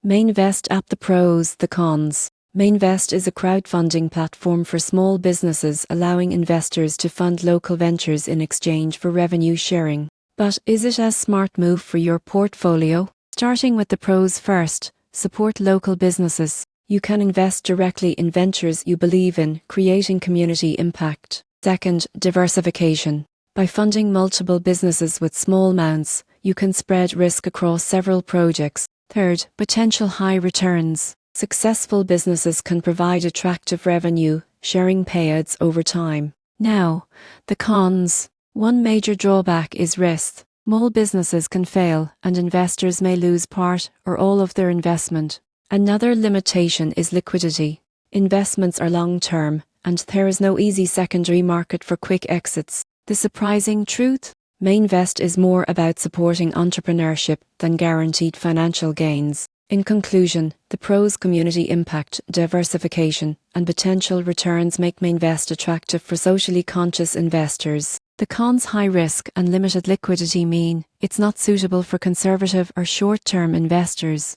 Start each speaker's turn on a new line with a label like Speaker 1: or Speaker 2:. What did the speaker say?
Speaker 1: Mainvest app. The pros, the cons. Mainvest is a crowdfunding platform for small businesses, allowing investors to fund local ventures in exchange for revenue sharing. But is it a smart move for your portfolio? Starting with the pros first, support local businesses. You can invest directly in ventures you believe in, creating community impact. Second, diversification. By funding multiple businesses with small amounts, you can spread risk across several projects. Third, potential high returns. Successful businesses can provide attractive revenue, sharing payouts over time. Now, the cons. One major drawback is risk. Small businesses can fail, and investors may lose part or all of their investment. Another limitation is liquidity. Investments are long-term, and there is no easy secondary market for quick exits. The surprising truth? Mainvest is more about supporting entrepreneurship than guaranteed financial gains. In conclusion, the pros: community impact, diversification, and potential returns make Mainvest attractive for socially conscious investors. The cons: high risk and limited liquidity mean it's not suitable for conservative or short-term investors.